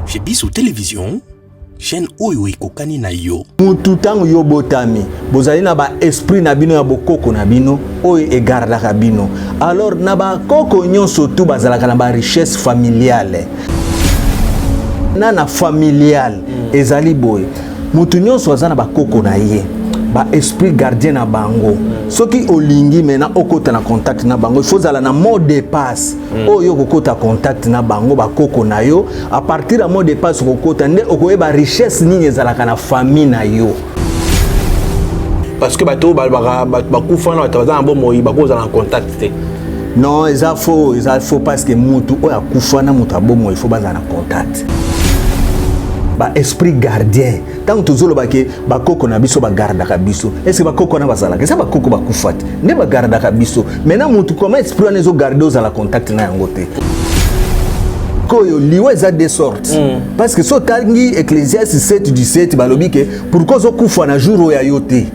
Chez Bissou Télévision, chaîne Oyo Kokani na yo. Mututango yo botami, bozali na ba esprit na bino ya bokoko na bino, oyo egardaka bino. Alors na ba koko nyonso tu bazalaka na ba richesse familiale. Na familiale ezali boy. Mutu nyonso azana ba koko na ye. Ba esprit gardien na bango. Soki olingi mena okota na contact na bango, il faut zala na mot de passe. Oyo kokota contact na bango ba koko na yo, à partir de mot de passe kokota nde okoyeba richesse nini ezalaka na famille na yo. Parce que bato bakufa na bato bazana bon moyi bakoza en contact. Non, ça faux parce que mutu oya kufa na mutu abomo il faut bazana na contact. Ba esprit gardien tant tozolo bake bakoko na biso ba gardaka biso est-ce que bakoko na bazalaka ça bakoko bakufati ne ba gardaka biso maintenant mutu comment esprit on ezo garder aux la contact na yango te koyo liwe za de sortes parce que so tangi Ecclésiaste 7:17 balobi ke pourquoi zo kufa na jour ya yote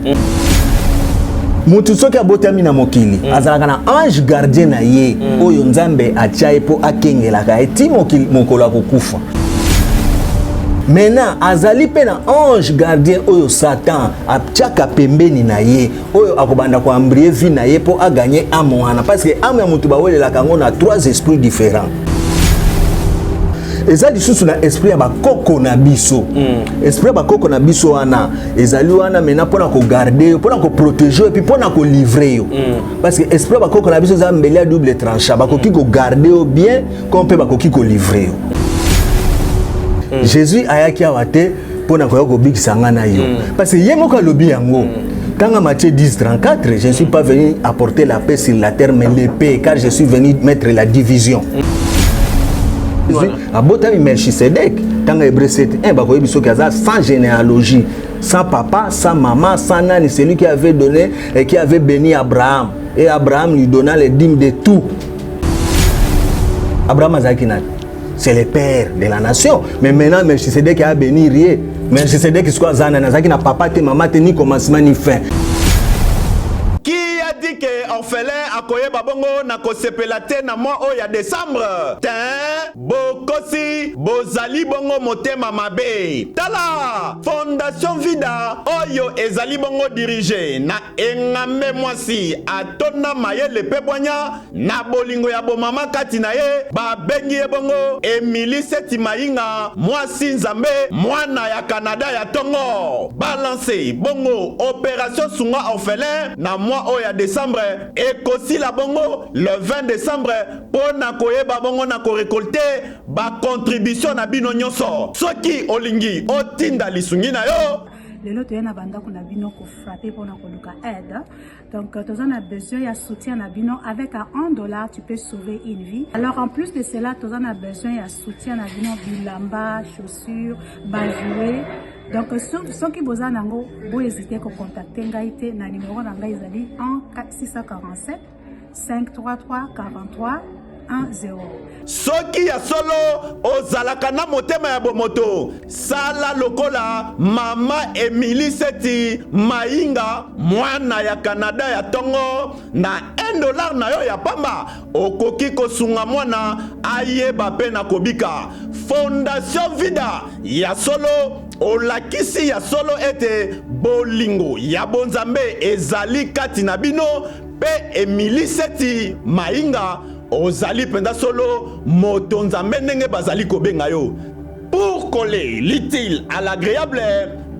mutu soki abotami na mokili azalaka na ange gardien na ye oyo nzambe achaye po akengelaka eti mokili mokolo kokufa. Maintenant, azali pe na ange gardien oyo Satan apchaka pembeni na ye oyo akobanda ko ambrie vie na ye po a gagner amo wana parce que amo ya mutu bawelela kango na trois esprits différents. Ezali susu na esprit ya bakoko na biso. Esprit ya bakoko na biso wana ezali wana mena pona ko garder, pona ko protéger et puis pona ko livrer yo. Parce que esprit ya bakoko na biso za mbele ya double tranchant, bakoki ko garder bien comme pe bakoki ko livrer yo. Jésus ayaki awate pona koya ko bikisanga na yo parce que yemoka lobi yango quand Matthieu 10:34 je ne suis pas venu apporter la paix sur la terre mais l'épée car je suis venu mettre la division. Abotami Melchisedec tant Hébreux 7:1 bakoyi biso kaza sans généalogie, sans papa, sans maman, sans nani, celui qui avait donné et qui avait béni Abraham et Abraham lui donna les dîmes de tout. Abraham azaki nani? C'est le père de la nation. Mais maintenant, Melchisedec a béni rien. Melchisedec, c'est quoi Zana? Nazaki na papa te maman te ni commencement ni fin. Qui a dit que orphelin a koye babongo na kosepela te na mois oya décembre? Tin, bokosi, bozali bongo motema mabe. Tala, Fondation Vida, oyo ezali bongo dirigé na engame mwasi atona maye lepe boanya na bolingo ya bomama kati na ye ba bengi e bongo Emily Seti Mainga mwasi nzambe mwana ya Canada ya tongo balance bongo opération sunga orphelin na mois oya décembre ekosi la bongo le 20 décembre pona koyeba bongo na ko récolter ba contribution na bino nyonso soki olingi otinda lisungi na yo. Lelo toyena banda kuna bino ko frapper pour na koluka aide. Donc tu as besoin de soutien na bino avec $1 tu peux sauver une vie. Alors en plus de cela tu as besoin de soutien na bino bilamba, chaussures, bajouer. Donc ceux qui besoin nango bo hésiter ko contacter ngaite na numéro na ngai ezali 647 533 43 10. Soki ya solo ozalaka na motema ya bomoto sala lokola mama Emily Seti Mainga mwana ya Canada ya tongo na $1 na yo ya pamba okoki kosunga mwana ayeba pe na kobika. Fondation Vida ya solo olakisi ya solo ete bolingo ya bonzambe ezali kati na bino pe Emily Seti Mainga ozali penda solo moto nzambe ndenge bazali kobenga yo pour coller l'utile à l'agréable.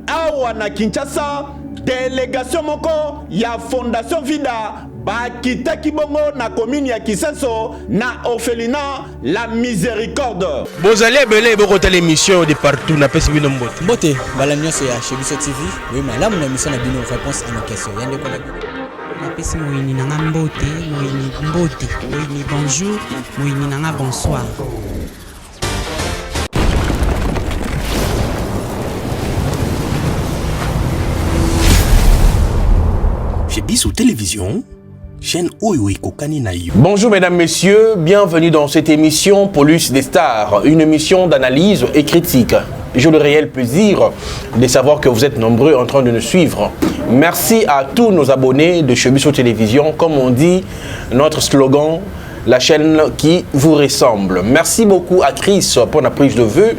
Awa na Kinshasa délégation moko ya Fondation Vida bakitaki bongo na commune ya Kisenso na orphelinat La Miséricorde. Bozali ebele bokota l'émission de partout na pesi bino mbote. Mbote bala nyonso ya chez Bissou TV. Oui, malamu na mission na bino réponse à nos questions. Yande ko na napesi moyini nanga mbote, moyini mbote, moyini bonjour, moyini nanga bonsoir. Chez Bissou Télévision, chaîne Oyo Kokani na yo. Bonjour mesdames, messieurs, bienvenue dans cette émission Polus des Stars, une émission d'analyse et critique. J'ai le réel plaisir de savoir que vous êtes nombreux en train de nous suivre. Merci à tous nos abonnés de chez Bissou Télévision, comme on dit notre slogan, la chaîne qui vous ressemble. Merci beaucoup à Chris pour la prise de vue.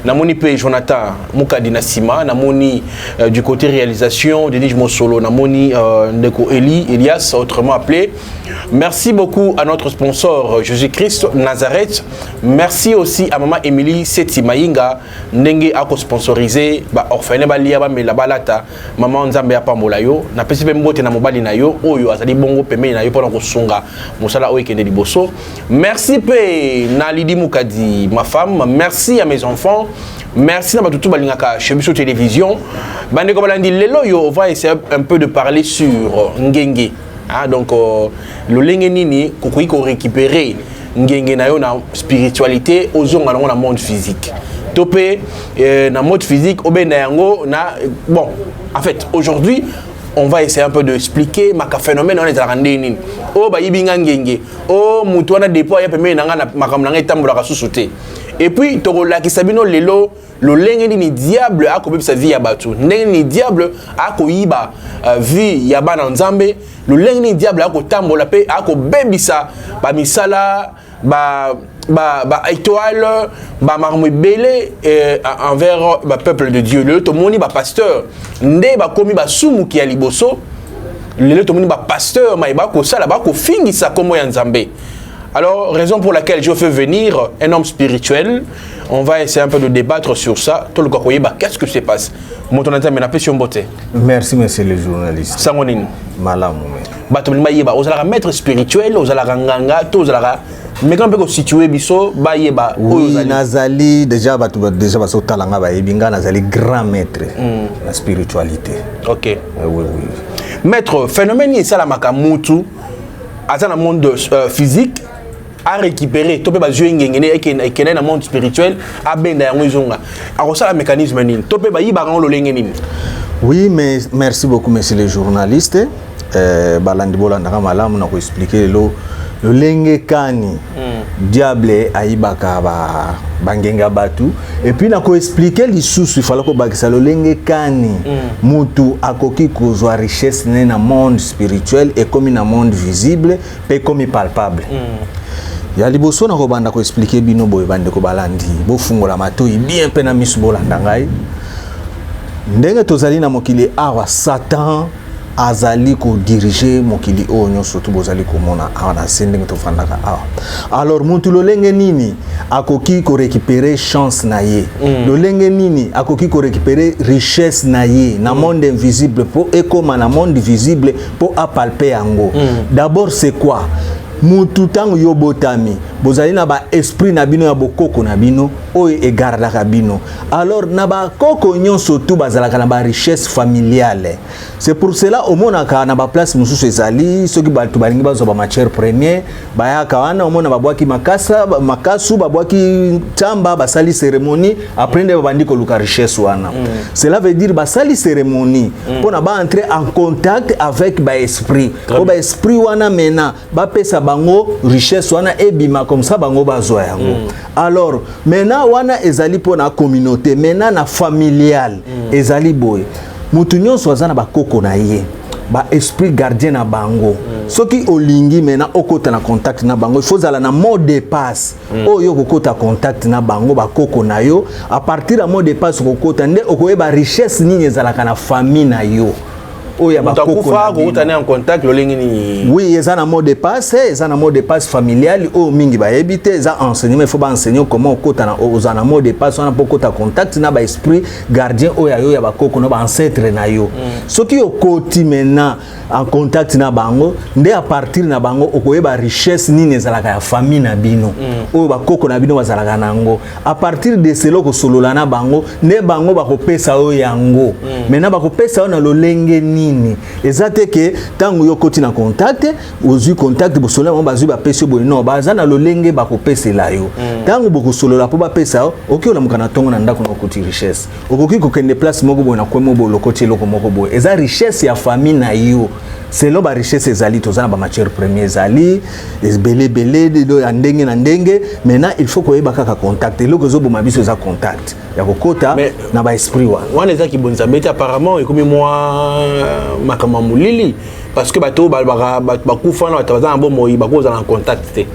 namoni pe Jonathan Mukadi Nassima, namoni du côté réalisation Denis Mosolo, namoni Ndeko Elias autrement appelé. Merci beaucoup à notre sponsor Jésus-Christ Nazareth. Merci aussi à maman Émilie Seti Maïnga ndenge ako sponsorisé ba orphelin balia ba mela balata maman Nzambe ya pambola yo na pesi pe mbote na mobali na yo oyo azali bongo pembe na yo pona ko sunga musala oyo kende liboso. Merci pe na Lidi Mukadi ma femme, merci à mes enfants. Merci à Batutu Balingaka chez Biso Télévision. Bande comme l'a dit lelo yo, on va essayer un peu de parler sur Ngenge. Ah, donc le lenge nini kokoki ko récupérer ngenge na yo na spiritualité ozonga na monde physique. Topé na mode physique obenda yango na bon en fait aujourd'hui on va essayer un peu de expliquer ma phénomène on est à rendre nini. Oh ba yibinga ngenge. Oh mutu wana dépôt ya pembe na nga makamna nga tambola ka susuté. Et puis tokola ki sabino lelo le lenge ni diable a kobe sa vie ya batu. Ndenge ni diable a koyiba vie ya bana nzambe. Le lenge ni diable a ko tambola pe a ko bebisa ba misala ba étoile ba marmo belé envers ba peuple de Dieu. Le to moni ba pasteur nde ba komi ba sumu ki ya liboso. Le to moni ba pasteur ma ba ko sala ba ko fingisa komo ya nzambe. Alors, raison pour laquelle je fais venir un homme spirituel, on va essayer un peu de débattre sur ça. Tout le cas, qu'est-ce que se passe? Merci, monsieur le journaliste. Sangonin. Malam. Vous allez maître spirituel, vous allez nganga, vous allez. Mais quand vous situez biso, oui, Nazali déjà déjà talanga ba ebinga Nazali grand maître la spiritualité. OK. Oui. Maître, phénomène ça la makamutu, dans le monde physique. À récupérer topé ba jeu ngengene et dans le monde spirituel a benda yango izonga a ça le mécanisme nini topé ba yiba ngolo lengeni. Oui, mais merci beaucoup monsieur le journaliste balandi bolanda malamu na ko expliquer le lenge kani diable aibaka ba bangenga batu et puis na ko expliquer lisusu il fallait ko bakisa le lenge kani mutu akoki kozwa richesse na monde spirituel et comme na monde visible et comme palpable. Ya liboso na ko banda ko expliquer bino boy bande ko balandi bo fungola matoi bien pena misu bolanda ngai ndenge tozali na mokili awa Satan azali ko diriger mokili onyo surtout bozali ko mona awa na sendenge to fandaka awa. Alors muntu lo lenge nini akoki ko récupérer chance na ye lo lenge nini akoki ko récupérer richesse na ye na monde invisible pour ekoma na monde visible pour apalper yango. D'abord c'est quoi? Mutu tangu yo botami bozali na ba esprit na bino ya bokoko na bino oyo egardaka bino. Alors na ba koko nyonso tu bazalaka na ba richesse familiale. C'est pour cela omonaka na ba place mususu ezali soki batu balingi bazo ba matière première bayaka wana omona babwaki makasu babwaki tamba basali cérémonie après nde babandi ko luka richesse wana. Cela veut dire basali cérémonie pour na ba entrer en contact avec ba esprit. Ba esprit wana mena ba pesa bango richesse wana ebima comme ça bango bazwa yango. Alors maintenant wana ezali po na communauté maintenant na familial ezali boy mutu nyonso azana bakoko na ye ba esprit gardien na bango soki olingi maintenant okota na contact na bango il faut zala na mot de passe oyo kokota contact na bango bakoko na yo à partir de mot de passe kokota nde okoyeba richesse nini ezalaka na famille na yo. Oya bakoko en contact lo lengini. Oui, ils ont un mot de passe, ils ont un mot de passe familial ou mingi ba habiter, ils ont enseigné, il faut pas enseigner comment aux un mot de passe, on a beaucoup de contact na ba esprit gardien oya yo ya bakoko no ba ancêtre na yo. Ce qui au côté maintenant en contact na bango, ndé à partir na bango okoyeba richesse nini ezalaka ya famille na bino. Oyo bakoko na bino bazalaka nango. À partir de celo ko solola na bango, ndé bango bakopesa oyo yango. Maintenant bakopesa na lo lenge ni ezate ke tangu yo koti na contact ozu contact bosolola mo bazui ba pesi bo no baza na lolenge bakopesela yo tangu bokosolola po ba pesa oki ola mukana tongo na ndako na koti richesse okoki ko kende place moko bo na kwemo bo lokoti loko moko bo eza richesse ya famille na yo selon ba richesse ezali tozana ba matière première ezali belé do ya ndenge na ndenge maintenant il faut ko yeba kaka contact eloko zo bo mabiso za contact ya kokota na ba esprit wana eza ki bonza beti apparemment ekomi moi makamamulili parce que bato bakufa na bato bazana bo moi bakoza en contact.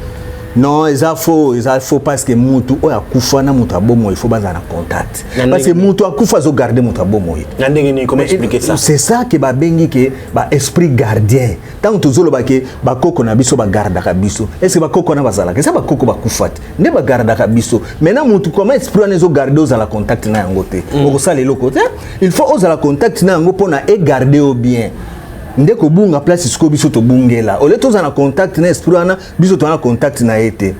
Non, ils faux parce que mutu oya kufa na mutu abomo il faut baza na contact. Parce que mutu akufa zo garder mutu abomo. Comment expliquer ça? C'est ça que ba bengi que ba esprit gardien. Tant que zolo ba ke ba koko na biso ba garda ka biso. Est-ce que ba koko na bazala que ça ba koko ba kufat. Ne ba garda ka biso. Maintenant mutu comment esprit na zo garder aux la contact na yango te. Oko sala le côté. Il faut aux la contact na yango pona e garder au bien. Ndeko bunga place isko biso to bungela ole toza na contact na esprit wana biso to na contact na ete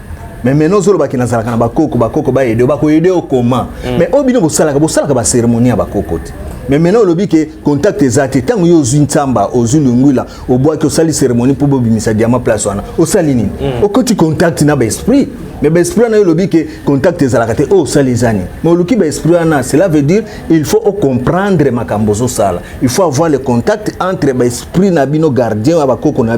mais maintenant zolo bakina zala kana bakoko ba aider ba ko aider au comment mais obino bo sala ka ba cérémonie ya bakoko te mais maintenant lobi ke contact ezate tango yo zintamba ozulungula obwa ke sali cérémonie pour bobimisa diama place wana o sali nini o koti contact na ba esprit mais ba esprit na yo lobi ke contact ezala te o sali zani mais loki ba esprit na cela veut dire il faut comprendre makambo zo sala il faut avoir le contact entre ba esprit na bino gardien ba bakoko na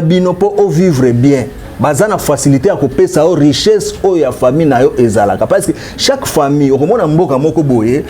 bino pour vivre bien bazana facilité à couper sa richesse o ya famille na yo ezalaka parce que chaque famille okomona mboka moko boye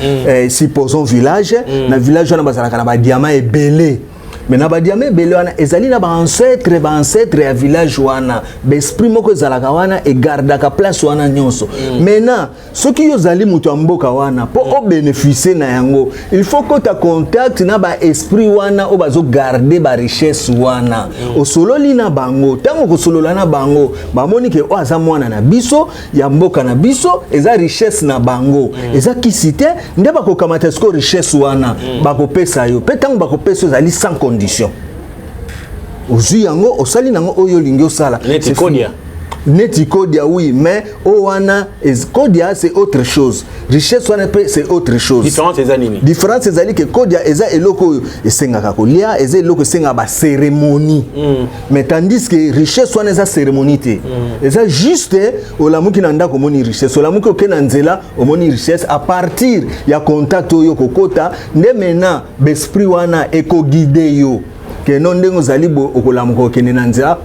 supposons village na village wana bazalaka na ba diamant ebele mais na ba diamant ebele wana ezali na ba ancêtre ya village wana ba esprit moko ezalaka wana e gardaka place wana nyonso maintenant soki yo zali mutu mboka wana po o bénéficier na yango il faut que ta contact na ba esprit wana o bazo garder ba richesse wana o sololi na bango tango ko solola na bango ba moni ke o aza mwana na biso ya mboka na biso eza richesse na bango eza kisite nde ba ko kamata sko richesse wana ba ko pesa yo pe tango ba ko pesa zali sans condition ozu yango osali nango oyo lingi osala Neti kodia oui mais owana kodia c'est autre chose richesse wana c'est autre chose différence ezali que kodia eza eloko esengaka kolia eza eloko esenga ba cérémonie mais tandis que richesse wana eza cérémonie te eza juste olamuki na ndako moni richesse olamuki okena nzela omoni richesse à partir ya contact oyo kokota nde mena besprit wana eko guider yo que non ndengo zalibo okolamuko kene na nzela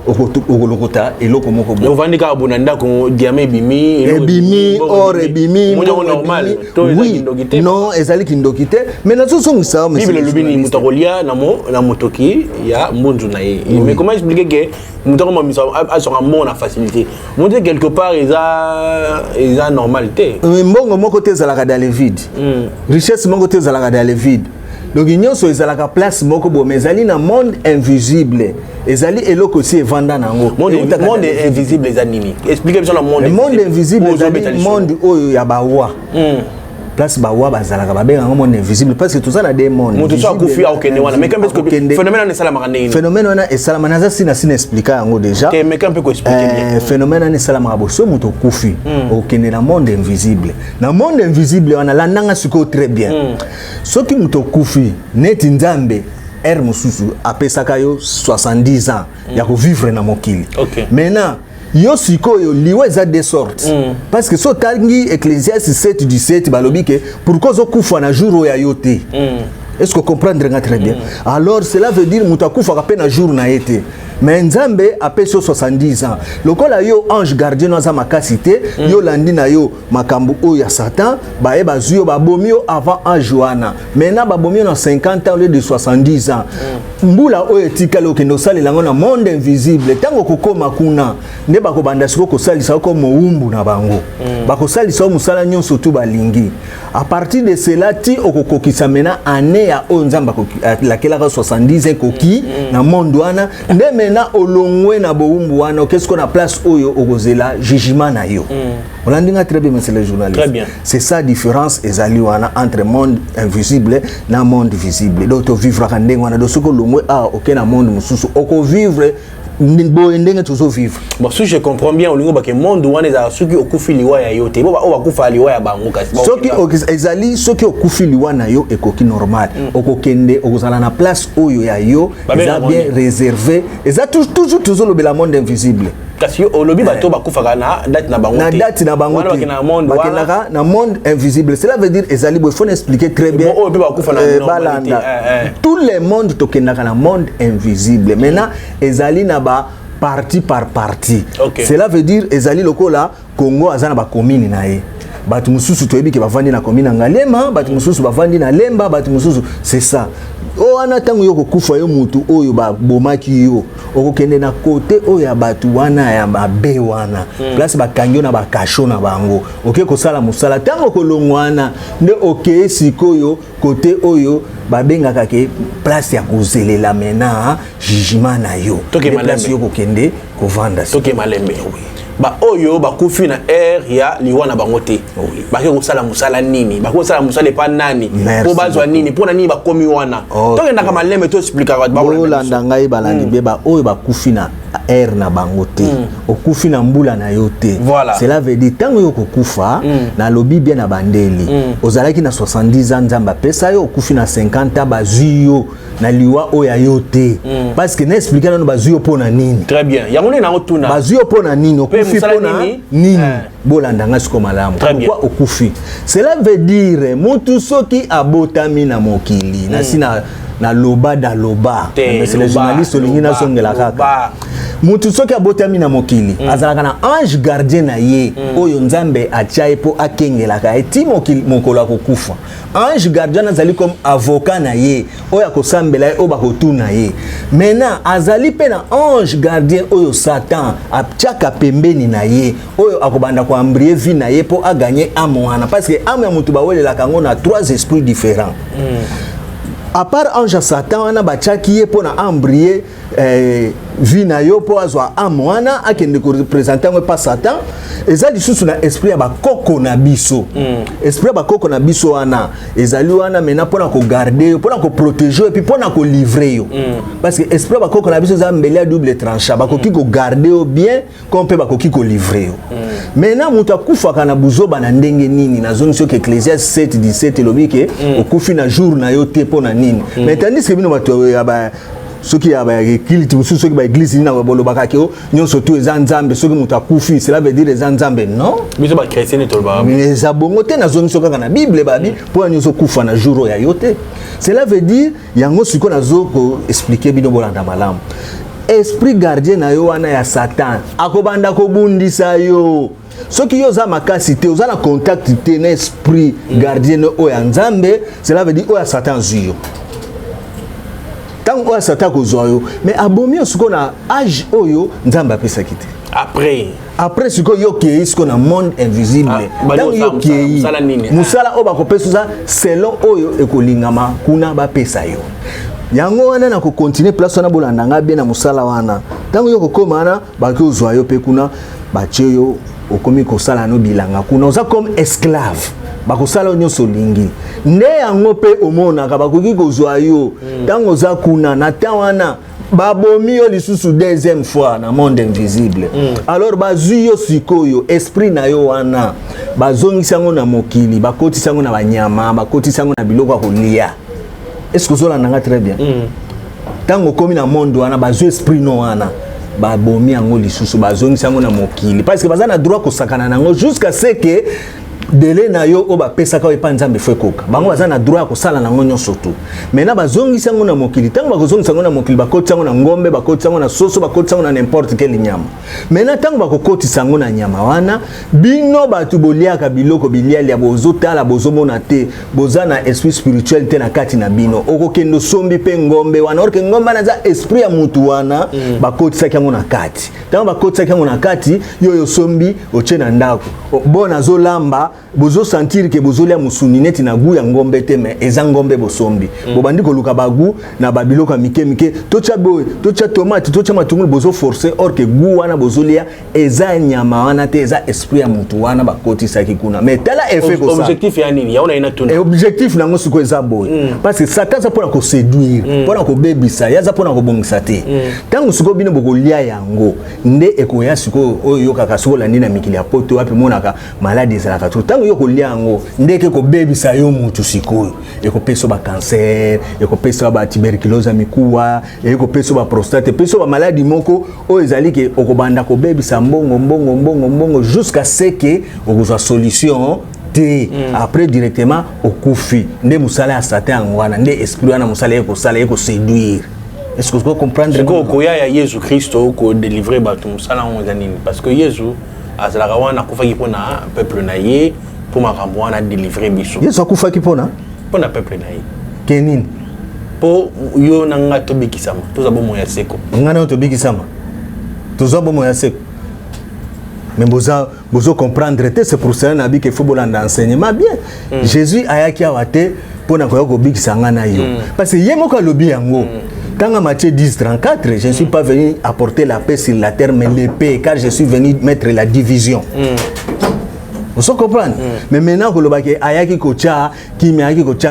okolokota eloko moko bo ovandika abonanda ko diamé bimi normal oui non ezali kindokite mais na soso ngisa mais le lubini mutakolia na motoki ya mbonzu na ye mais comment expliquer que mutako mamisa a son amour na facilité on dit quelque part eza normalité mbongo moko te zalaka dans le vide richesse moko te zalaka dans le vide. Donc nyonso ezalaka place moko bo mezali na monde invisible ezali eloko si evanda nango monde invisible ezali nini expliquez moi le monde invisible ezali monde oyo ya bawa place bawa bazalaka babenga monde invisible parce que tout ça na des mondes mutu so akufi akende wana mais quand que phénomène na sala makande phénomène wana esala manaza sina expliquer yango déjà que mais quand peut expliquer bien phénomène na sala maboso mutu kufi okende na monde invisible wana la nanga siko très bien soki mutu kufi neti nzambe mususu apesaka yo 70 ans ya ko vivre na mokili maintenant yo sikoyo liwe za de sortes parce que so tangi Ecclésiaste 7:17 balobi ke pourquoi zo kufa na jour ya yote est-ce que comprendre nga très bien alors cela veut dire mutakufa ka na jour na été mais nzambe apeso 70 ans lokola yo ange gardien na za makasité yo landi na yo makambu o ya satan ba e bazuyo ba bomio avant ange wana maintenant ba bomio na 50 ans au lieu de 70 ans mbula o etikalo kendo sali lango na monde invisible tango kokoma kuna ne ba ko banda siko ko sali sa ko moumbu na bango ba ko sali sa musala nyonso tu balingi à partir de cela ti okokokisa mena année ya o nzamba ko la kela 70 ans koki na monde wana nde na olongwe na boumbu wana qu'est-ce qu'on a place oyo okozela jugement na yo on l'a dit très bien monsieur le journaliste très bien c'est ça différence ezali wana entre monde invisible na monde visible donc to vivre ka ndengo wana do soko longwe okena monde mususu oko vivre ndenge tuzo vivre bon si je comprends bien olingo ba ke monde wana za soki okufi liwa ya yote bo ba kufa liwa ya bango kasi soki ezali soki okufi liwa na yo ekoki normal okokende okozala na place oyo ya yo eza bien réservé eza toujours le monde invisible kasi yo olobi bato bakufa na date na bango na date na bango bakendaka na monde invisible cela veut dire ezali bo faut expliquer très bien balanda tout le monde tokendaka na monde invisible maintenant ezali na partie par partie cela veut dire ezali lokola Congo azana ba commune na ye batu mususu toyebi ke bavandi na komina Ngalema, batu mususu bavandi na Lemba, batu mususu, c'est ça. O ana tango yo kokufa yo mutu oyo ba bomaki yo okokende na kote oyo ya batu wana ya mabe wana place bakangi na bakasho na bango oke kosala musala tango kolongwana nde oke sikoyo kote oyo babengaka ke place ya kozelela mena jugement na yo place yo kokende kovanda toke malembe ba oyo ba kufi na air ya liwana bango te ba ke kosala musala nini ba kosala musala pa nani po bazwa nini po nani ba komi wana toke ndaka malembe to expliquer ba bolanda ngai balandi be ba oyo ba kufi na air na bango te okufi na mbula na yo te cela veut dire tango yo kokufa na lobi bien na bandeli ozalaki na 70 ans nzamba pesa yo okufi na 50 ans bazuyo na liwa oya yo te parce que na expliquer nano bazuyo pona nini très bien yango na otuna bazuyo pona nini okufi pona nini bolanda nga siko malamu pourquoi okufi cela veut dire mutu soki abotami na mokili na sina na loba da loba mais c'est les journalistes olingi na songela kaka mutu soki abotami na mokili azalaka na ange gardien na ye oyo nzambe atia po akengelaka eti mokolo akokufa ange gardien azali comme avocat na ye oyo akosambela ye oyo bakotuna ye maintenant azali pe na ange gardien oyo Satan atiaka pembeni na ye oyo akobanda koambrie vie na ye po aganye ame wana parce que ame ya mutu bawelelaka yango na 3 esprits différents à part ange Satan wana bachaki ye pona embrier vie na yo po azwa amwana akende ko représenter ngo pas Satan ezali susu na esprit ya bakoko na biso esprit ya bakoko na biso wana ezali wana mena pona ko garder yo pona ko protéger et puis pona ko livrer yo parce que esprit ya bakoko na biso za mbele ya double tranchant bakoki ko garder yo bien comme pe bakoki ko livrer yo mena mutu akufaka na buzoba na ndenge nini na zone sio que Ecclésiaste 7:17 lobike okufi na jour na yo te pona nini mais tandis que bino bato ya ba soki ya ba kiliti musu soki ba église na bolobaka ke nyonso tu eza nzambe soki mutu akufi cela veut dire eza nzambe non biso ba chrétien to ba mais za bongo te na zone soka na bible babi po nyonso kufa na jour ya yote cela veut dire yango siko na zo ko expliquer bino bolanda malamu esprit gardien na yo wana ya Satan akobanda ko bundisa yo soki yo za makasi te oza na contact te na esprit gardien o ya nzambe cela veut dire o ya Satan zuyo tant oyo Satan kozwa yo mais abomi siko na âge oyo nzambe apesaki te après siko yo kei siko na monde invisible tant yo kei musala oyo bakopesa selon oyo ekolingama kuna bapesa yo yango wana na ko continuer place wana bolanda nga bien na musala wana tant yo kokoma wana bakozwa yo pe kuna batie yo okomi kosala no bilanga kuna oza comme esclave bakosala nyonso lingi nde yango pe omonaka bakoki kozwa yo tango oza kuna na temps wana babomi yo lisusu deuxième fois na monde invisible alors bazwi yo sikoyo esprit na yo wana bazongisa ngo na mokili bakotisa ngo na banyama bakotisa ngo na biloko ya kolia est-ce que ozolanda nga très bien tango komi na monde wana bazwi esprit no wana babomi yango lisusu bazongisa ngo na mokili parce que baza na droit kosakana nango jusqu'à ce que dele na yo o ba pesa ka epa nzambe fwe koka bango baza na droit kosala nango nyonso tu mena bazongisa ngo na mokili tango bakozongisa ngo na mokili bakotisa ngo na ngombe bakotisa ngo na soso bakotisa ngo na n'importe quelle nyama mena tango bakokotisa ngo na nyama wana bino batu boliaka biloko biliali ya bozotala bozomona te boza na esprit spirituel te na kati na bino okokendo sombi pe ngombe wana orke ngombe na za esprit ya mutu wana bakotisa kango na kati tango bakotisa kango na kati yo sombi oche na ndako bona zolamba bozo sentir que bozolia musuni neti na gu ya ngombe te mais eza ngombe bosombi bobandi koluka bagu na babiloko mike mike tocha boy tocha tomate tocha matungulu bozo forcer or que gu wana bozolia eza nyama wana te eza esprit ya mutu wana bakoti saki kuna mais tala effet ko ça objectif ya nini yaona ina tuna et objectif nango siko eza boy parce que Satan za pona ko séduire pona ko bebisa ya za pona ko bongisa te tango siko bino bokolia yango nde ekoya siko oyo kaka siko la ndina mikili ya poto wapi monaka maladie za la tango yo kolia yango ndeke ko bebisa yo mutu sikoyo ekopesa ba cancer ekopesa ba tuberculose mikuwa ekopesa ba prostate peso ba maladie moko o ezali ke okobanda ko bebisa mbongo jusqu'à ce que okozwa solution te après directement okufi nde musala ya Satan wana nde esprit wana musala ekosala séduire. Est-ce que vous comprenez koya ya Yesu Kristo ko délivrer bato musala on zanini parce que Yesu azalaka wana kufaki pona peuple na ye pour ma ramboana délivrer biso. Yesu akufaki pona? Pona peuple na ye. Kenini? Po yo nanga tobikisama. Toza bomo ya seko. Ngana tobikisama. Toza bomo ya seko. Mais vous comprendre, c'est pour cela qu'il faut enseignement bien. Jésus a dit pour parce que yemoka lobi yango. Dans Matthieu 10:34, je ne suis pas venu apporter la paix sur la terre, mais l'épée, car je suis venu mettre la division. Vous comprenez? Mais maintenant,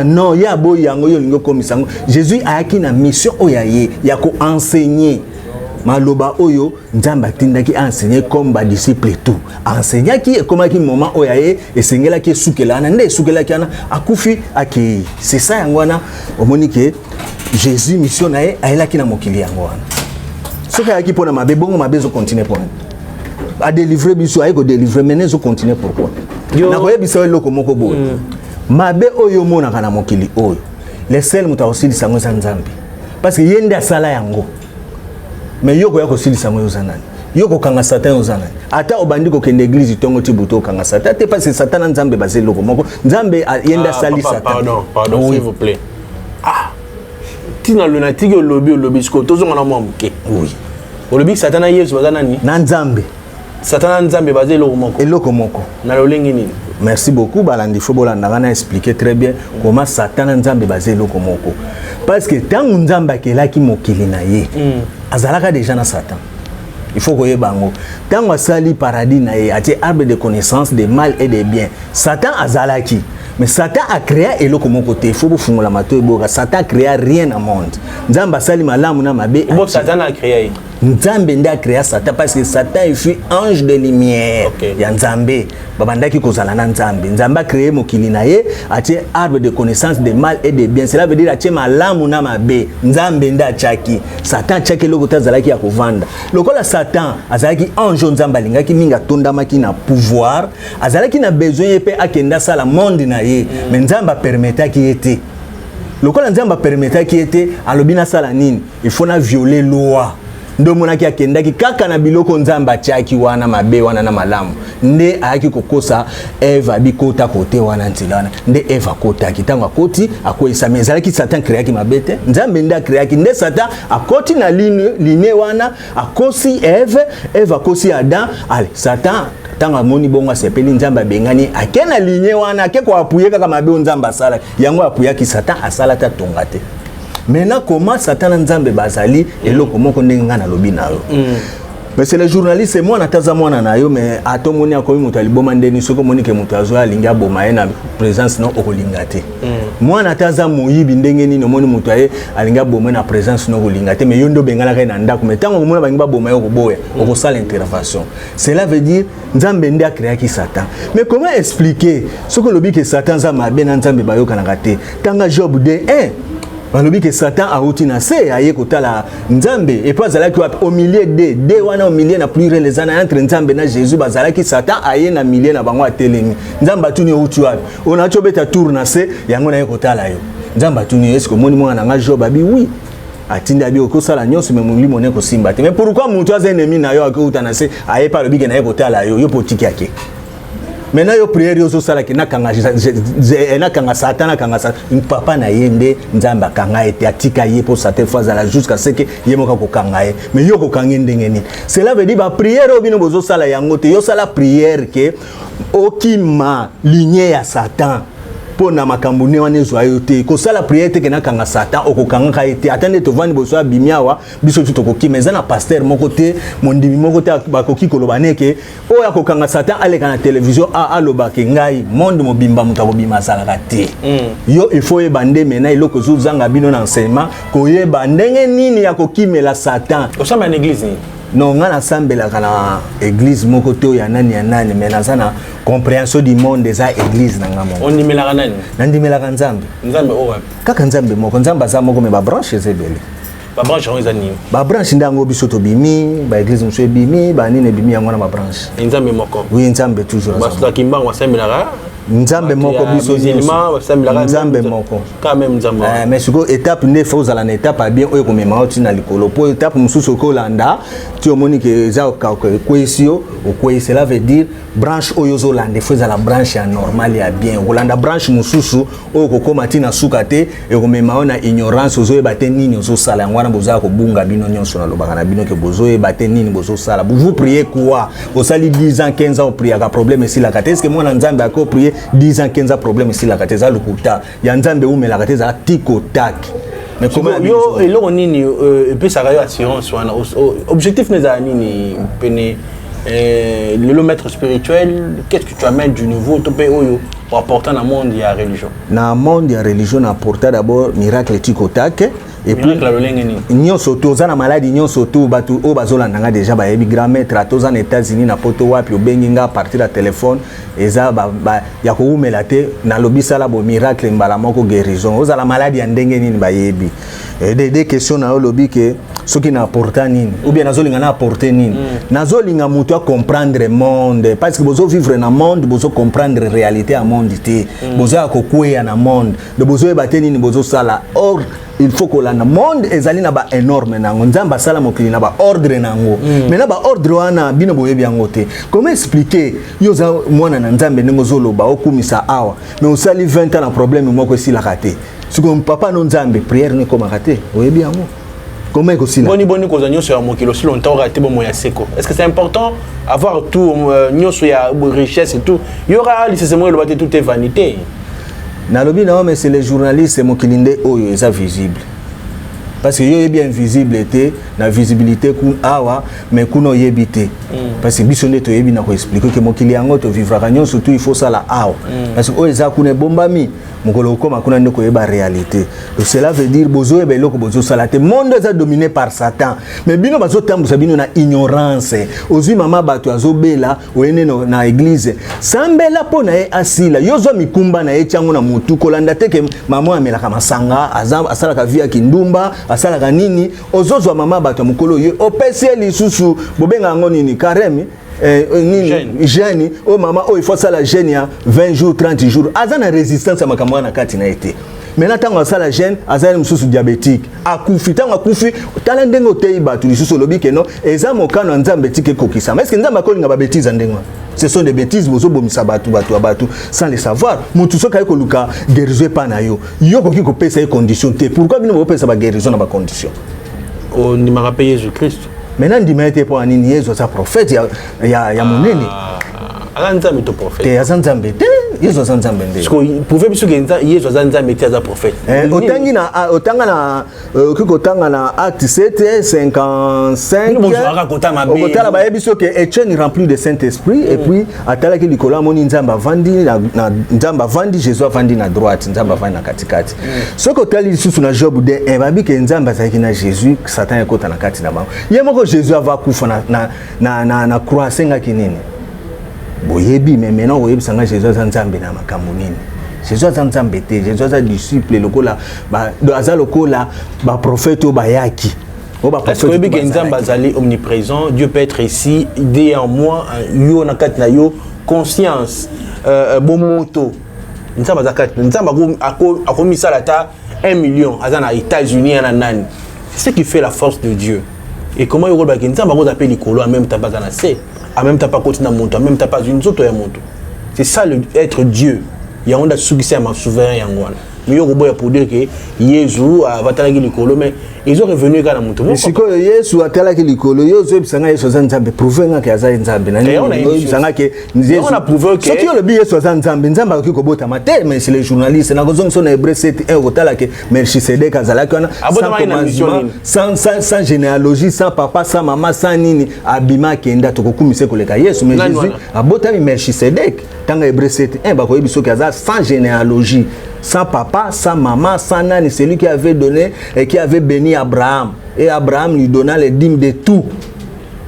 non, il y a beau yango yo comme Jésus a une mission oyaye, ya ko enseigner. Maloba oyo nzamba tindaki enseigner comme ba disciple tout enseigner qui comment qui moment oyaye et sengela qui sukela na nde sukela kana akufi aki c'est ça yangwana omoni ke Jésus mission na ye ayela ki na mokili yangwana soka yaki pona mabe bongo mabe zo continuer pona a délivrer biso ay ko délivrer mais zo continuer pourquoi na ko yebisa loko moko bo mabe oyo mona kana mokili oyo les seuls mutaosili sango za nzambe parce que yende asala yango. Mais yoko yako sili sango yozanani. Yoko kanga satan yozanani. Ata obandi ko kende église tongo tibuto kanga satan. Te parce que satan nzambe basé loko moko. Nzambe yenda sali satan. Pardon, s'il vous plaît. Ah. Tina lunatique au lobby sko tozo ngana momuke. Oui. Au lobby satan na yesu bazanani. Na nzambe. Satan nzambe basé loko moko. Eloko moko. Na lolengi nini? Merci beaucoup balandi fobola ndanga expliquer très bien comment satan nzambe basé loko moko. Parce que tant nzamba kelaki mokili na ye. Azalaka déjà na Satan. Il faut que bango. Tant asali paradis na ye, ati arbre de connaissance des mal et des biens. Satan azalaki. Mais Satan a créé eloko mon côté. Il faut que fungola mato eboka. Satan a créé rien au monde. Nzamba sali malamu na mabe. Bon Satan a créé. Nzambe nda a créé Satan parce que Satan il fut ange de lumière. Okay. Ya Nzambe. Babandaki kozala na Nzambe. Nzamba a créé mokili na ye, ati arbre de connaissance des mal et des biens. Cela veut dire ati malamu na mabe. Nzambe nda chaki. Satan chaki loko tazalaki ya kovanda. Lokola Satan azalaki ange Nzamba lingaki minga tondamaki na pouvoir, azalaki na besoin yepe akenda sala monde na ye. Mais Nzamba permettait qui était. Lokola Nzamba permettait qui était alobina sala nini. Il faut na violer loi. Ndo monaki akendaki kaka na biloko Nzamba chaki wana mabe wana na malamu. Nde ayaki kokosa Eva bikota kote wana ntilana. Nde Eva kota kitanga koti akoisa mezalaki Satan créaki mabete. Nzambe nda créaki nde Satan akoti na ligne wana akosi Eva kosi Adam. Allez, Satan tanga moni bonga sepeli Nzamba bengani akena ligne wana akeko apuye kaka mabe Nzamba sala. Yango apuya ki Satan asala ta tongate. Maintenant, comment Satan Nzambe bazali et le comment qu'on est na lobi na yo. Mais c'est le journaliste, moi nataza mwana na yo mais atomoni akomi mutali bomande ni soko moni ke mutazo alinga boma na présence no okolingate. Moi nataza moyibi ndenge ni no moni mutaye alinga boma na présence no okolingate mais yondo bengala ka na ndako mais tango mona bangiba boma yo koboya okosala intervention. Cela veut dire Nzambe nde a créé ki Satan. Mais comment expliquer ce que lobi que Satan za mabe na Nzambe bayo kana kate. Tanga Job de 1 balobi que Satan a outina se aye kotala Nzambe et pas zalaki au milieu de wana au milieu na plus les ana entre Nzambe na Jésus bazalaki Satan aye na milieu na bango atelemi Nzamba tuni outu wapi ona chobeta tour na se yango na ye kotala yo Nzamba tuni est-ce que moni mwana nga Job abi oui atinda bi okosala nyonso me mulimo ne ko simba te mais pourquoi mutu aza ennemi na yo akouta na se aye pa lobi que na ye kotala yo potiki yake. Maintenant yo prière yo sala ki nakanga Satan nakanga papa na yende Nzamba kanga ete atika ye pour cette fois à la jusqu'à ce que yemoka ko kanga ye mais yo ko kanga ndenge ni cela veut dire ba prière obino bozo sala yango te yo sala prière ke okima lignée ya Satan pour na makambo ne wana zo ayote ko sala prière te kena kanga Satan okokanga ka ete atende to vani boso bimiawa biso tu tokoki mais na pasteur moko te mondimi moko te bakoki koloba neke o ya kokanga Satan aleka na télévision a aloba ke ngai monde mobimba mutabo bima sala te yo il faut ebande mena iloko zo zanga bino na enseignement ko yeba ndenge nini ya kokimela Satan osamba na église non ngana sambela kana église moko te ya nani mais nazana compréhension du monde des églises na ngamo on dimela nani nandimela Nzambe o wapi kaka Nzambe moko Nzamba za moko me ba branche zebele ba branche on ezani ba branche ndango biso to bimi ba église mso bimi ba nini bimi yango na ba branche Nzambe moko oui Nzambe toujours ba sta kimbango sambela Nzambe moko biso Nzambe moko quand même Nzambe mais siko étape ne faut à la étape a bien oyo komema oti na likolo po étape mususu ko landa tu omoni que za ko kwesio o kwesi cela veut dire branche oyo zo lande faut à la branche ya normale ya bien ko landa branche mususu oyo ko komati na sukate e komema ona ignorance ozo ebate nini ozo sala ngwana boza ko bunga bino nyonso na lobaka na bino ke bozo ebate nini bozo sala vous priez quoi au sali 10 ans 15 ans prier ka problème si la kate est-ce que moi na Nzambe ako prier 10 ans 15 ans problème si la kate za lukuta ya Nzambe ou me la kate za tiko tak mais comment yo et là nini peut ça rayo assurance wana objectif n'est à nini pene le maître spirituel qu'est-ce que tu amènes du nouveau to pe oyo pour apporter dans le monde de la religion na monde ya religion apporter d'abord miracle tiko tak et puis nyo soto za na maladie nyo soto batu o bazola nanga déjà ba yebi grand maître atoza na États-Unis na poto wapi obengi nga partir la téléphone eza ba ya ko umela te na lobisa la bo miracle mbala moko guérison oza la maladie ya ndenge nini ba yebi des questions na lobi que ce qui n'apporte nini ou bien nazolinga na apporter nini nazolinga mutu a comprendre monde parce que bozo vivre na monde bozo comprendre réalité à monde te bozo ko kwea na monde de bozo ebate nini bozo sala or il faut que le monde ezali na ba énorme nango Nzamba sala mokili na ba ordre nango mais na ba ordre wana bino boyebi yango te comment expliquer yoza mwana na Nzambe ndenge zoloba okumisa awa mais osali 20 ans na problème moko si la raté ce que papa no Nzambe prière ne comme raté oyebi yango comment est-ce que boni ko zanyo sur mokilo si longtemps raté bon moya seko est-ce que c'est important avoir tout nyoso ya richesse et tout il y aura nécessairement le baté tout est vanité. Nalobi na mais c'est les journalistes mokilinde oyo eza visible parce que yo est bien visible était na visibilité ku awa mais kuno yebité parce que biso ndeto yebi na ko expliquer que mokili yango to vivra kanyo surtout il faut ça la awa parce que o eza kuna bombami mokolo koma kuna ndeko yeba réalité donc cela veut dire bozo ebe loko bozo sala te monde est dominé par Satan mais bino bazo tambusa bino na ignorance ozui mama bato azobela oyene na église sambela pona e asila yozo mikumba na etiango na mutu kolanda te ke mama amela kama sanga asala ka via kindumba asala ka nini ozozo mama bato mukolo ye opesi lisusu bobenga ngo nini karemi Jeune, oh maman, oh il faut ça la jeune ya 20 jours, 30 jours. Azana résistance à makamwa na kati na été. Maintenant tant ça la jeune, azana mususu diabétique. Akufi tant akufi, talende ngote ibatu lisusu lobi ke no, eza mokano Nzambe tike kokisa. Mais est-ce que Nzambe akolinga ba bêtises ndengwa? Ce sont des bêtises bozo bomisa batu sans le savoir. Mutu soka ko luka guérison pa na yo. Yo ko ki ko pesa e condition te. Pourquoi bino bo pesa ba guérison na ba condition? On ni m'a payé Jésus-Christ. Maintenant ndimete pour anini yezo sa prophète ya monene Nzambe to prophète te Nzambe te yezo sa Nzambe nde parce que pouvez biso que yezo za Nzambe te za prophète otanga na kikotanga na acte 7 55 okotala ba yebiso que Etienne rempli de Saint-Esprit et puis atala ki likola moni Nzambe avandi na Nzambe avandi Jésus avandi na droite Nzambe avandi na katikati ce que otali susu na Job de babi ke Nzambe azaki na Jésus Satan ekota na kati na bango yemoko Jésus ava kufa na croix senga kinini boyebi mais maintenant oyebi sanga Jésus za Nzambe na makambo nini Jésus za Nzambe te Jésus za disciple lokola ba aza lokola ba prophète bayaki parce que oyebi ke Nzambe azali omniprésent Dieu peut être ici idée en moi yo na kati na yo conscience bomoto Nzambe zakati Nzambe akomisa la ta 1 million azana États-Unis na nani c'est ce qui fait la force de Dieu et comment yo ba ke Nzambe ko appelle likolo en même temps bazana c'est en même temps pas continuer à monter en même temps pas une autre moto c'est ça le être Dieu il y a on a succès à ma souverain yangwana mais yo robo pour dire que Jésus va talaki likolo mais ils ont revenu quand la moto c'est que Yesu atalaki likolo yo zo bisanga Yesu za Nzambe prouver nga ke za Nzambe na bisanga ke on a prouvé que ce qui le bi Yesu za Nzambe Nzambe akiko bota mate mais c'est les journalistes na kozong so na Hébreu 7:1 otalaki Melchisedek azalaki sans généalogie sans papa sans maman sans nini abima kenda tokokumise koleka Yesu mais Jésus abota Melchisedek tanga Hébreu 7:1 ba koyebi so ke za sans généalogie sans papa, sans maman, sans nani, c'est lui qui avait donné et qui avait béni Abraham. Et Abraham lui donna les dîmes de tout.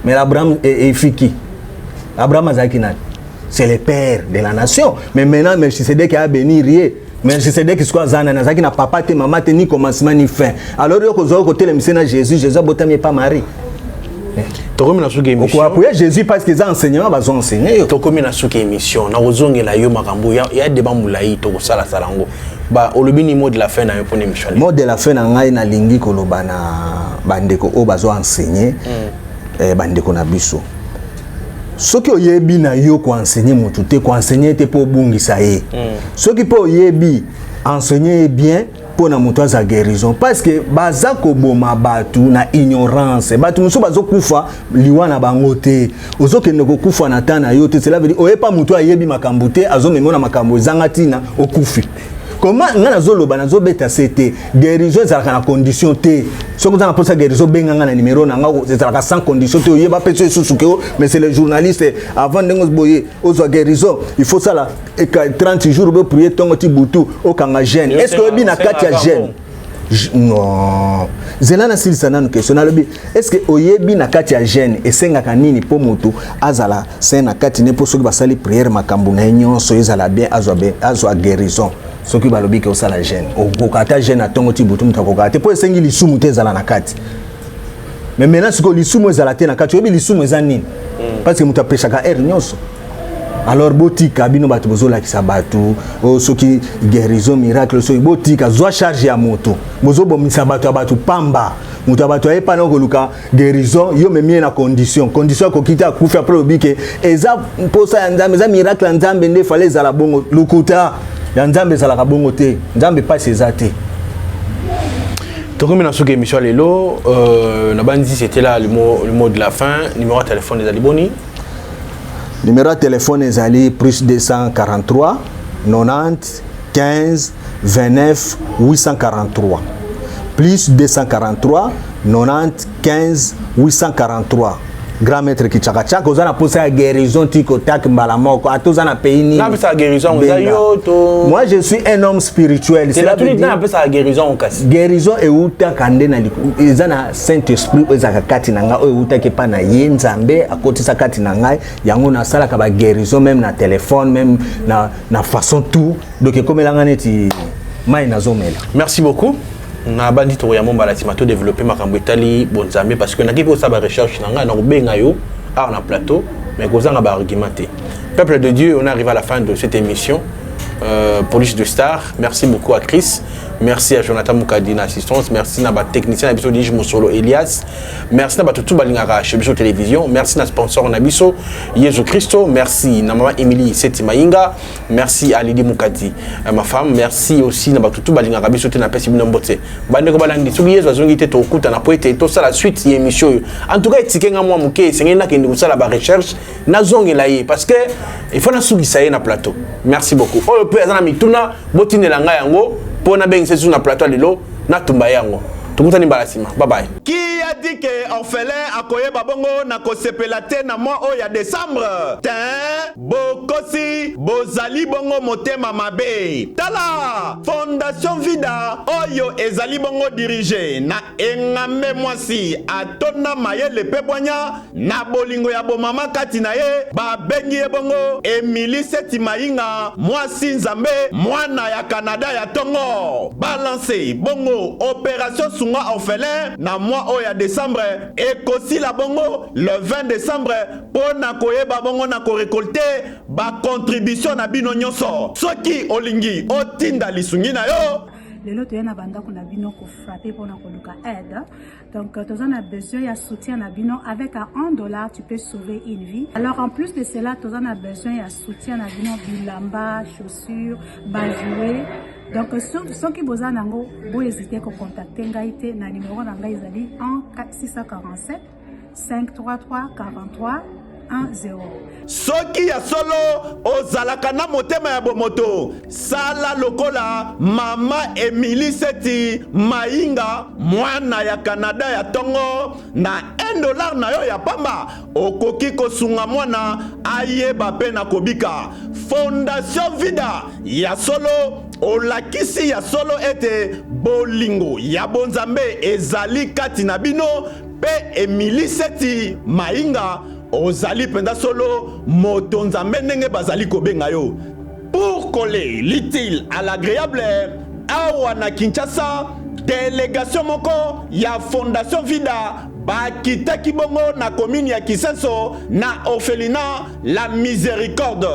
Mais Abraham est fiki. Abraham c'est le père de la nation. Mais maintenant, Melchisedek a béni rien. Melchisedek est quoi zana nazaki na papa te maman te ni commencement ni fin. Alors yo ko zo côté le misena Jésus a botamé pas Marie. Tokomi na suki émission. Pourquoi appuyer Jésus parce que les enseignements va enseigner. Tokomi na suki émission. Na ozonge la yo makambo ya débat moulayi to sala salango. Ba olobini mot de la fin na yo pour émission. Mot de la fin na ngai na lingi koloba na bandeko o bazo enseigner bandeko na biso. Soki oyebi na yo ko enseigner mutu te ko enseigner te po bungisa ye. Soki po oyebi enseigner bien pour na mutu za guérison parce que baza ko boma batu na ignorance batu muso bazo kufa liwa na bango te ozoke ndeko kufa na tana yo te cela veut dire oyepa mutu ayebi makambo te azo memona makambo zangatina okufi. Comment ngana zoloba na zobeta CT guérison ezalaka na condition te soko za na posa guérison benganga na numéro na nga ezalaka sans condition te oyeba peso susukeo mais c'est le journaliste avant ndengos boye ozo guérison il faut ça là 30 jours be prier tongo ti butu okanga jeune est-ce que obi na kati ya jeune non zelana silisa nanu question na lobi est-ce que oyebi na kati ya jeune esengaka nini po moto azala c'est na kati ne po soki basali prière makambo na nyonso ezala bien azwa guérison soki balobi ke osala jeune okokata jeune atongo ti butu mutakokata po esengi lisumu te ezala na kati mais maintenant siko lisumu ezala te na kati oyebi lisumu eza nini parce que mutu apeshaka air nyonso alors botika bino bato bozolakisa bato soki guérison miracle soki botika zwa charge ya moto bozobomisa bato ya bato pamba moto ya bato ayepa na koluka guérison yo memie na condition akokita akufi après obike eza mposa ya nzambe eza miracle ya nzambe nde fale ezala bongo lukuta ya nzambe ezalaka bongo te nzambe pasi eza te. Tokomi na suki émission lelo na bandi c'était là le mot de la fin. Numéro de téléphone des Aliboni. Numéro de téléphone est allé plus 243 90 15 29 843 plus 243 90 15 843 grand maître Kichaka ozana posa ya guérison tiko tak mbalamoko atozana pays ni na pesa guérison to moi je suis un homme spirituel c'est la plus na pesa guérison okasi guérison e uta kande na ezana Saint Esprit ezaka kati na nga o uta ke pa na ye nzambe akotisa kati na ngai yango na sala ka ba guérison même na téléphone même na façon tout donc comme elanga neti mai nazomela. Merci beaucoup. Na bandi to ya momba la timato développer makambo etali bonzambe parce que na kipo sa ba recherche na nga na benga yo na plateau mais kozanga ba argumenter. Peuple de Dieu, on arrive à la fin de cette émission. Police de Star, merci beaucoup à Chris, merci à Jonathan Moukadi assistance, merci à notre technicien Nabiso Dij Mosolo Elias, merci à tout Balingara chez Biso Télévision, merci à sponsor Nabiso Yesu Christo, merci à maman Emily Seti Maïnga, merci à Lydie Moukadi, ma femme, merci aussi à tout Balingara Biso Tena Pesi Binombote. Bandeko Balandi Sugi Yesu Azongi Te Tokuta na poete to ça la suite y émission. En tout cas, tikenga moi muke, c'est ngena ke ndusala ba recherche na zonge laye parce que il faut na sugi saye na plateau. Merci beaucoup. Pe azana mituna botine la ngai yango pona beng sesu na plateau lelo na tumba yango tukutani balasima. Bye bye. Qui a dit que orphelin akoye babongo na kosepela te na mois o ya décembre? Tin bokosi bozali bongo motema mabe. Tala Fondation Vida oyo ezali bongo dirigé na engame mwasi atona mayele pebwanya na bolingo ya bomama kati na ye babengi ye bongo Emily Seti Maïnga mwasi nzambe mwana ya Canada ya tongo balance bongo opération sunga orphelin na mois o ya décembre ekosi la bongo le 20 décembre pona koyeba bongo na ko récolter ba contribution na bino nyonso soki olingi otinda lisungi na yo lelo toyena bandako na bino ko frapper pour na koluka aide donc tu as besoin de soutien na bino avec $1 tu peux sauver une vie. Alors en plus de cela tu as besoin de soutien na bino bilamba chaussures bajouer. Donc ceux qui besoin nango bo hésiter ko contacter ngai te na numéro na ngai ezali 647 533 43 10. Soki ya solo ozalaka na motema ya bomoto sala lokola mama Emily Seti Maïnga mwana ya Canada ya tongo na $1 na yo ya pamba okoki kosunga mwana ayeba pe na kobika. Fondation Vida ya solo olakisi ya solo ete bolingo ya bonzambe ezali kati na bino pe Emily Seti Maïnga ozali penda solo moto nzambe ndenge bazali kobenga yo. Pour coller l'utile à l'agréable awa na Kinshasa délégation moko ya Fondation Vida bakitaki bongo na commune ya Kisenso na orphelinat La Miséricorde.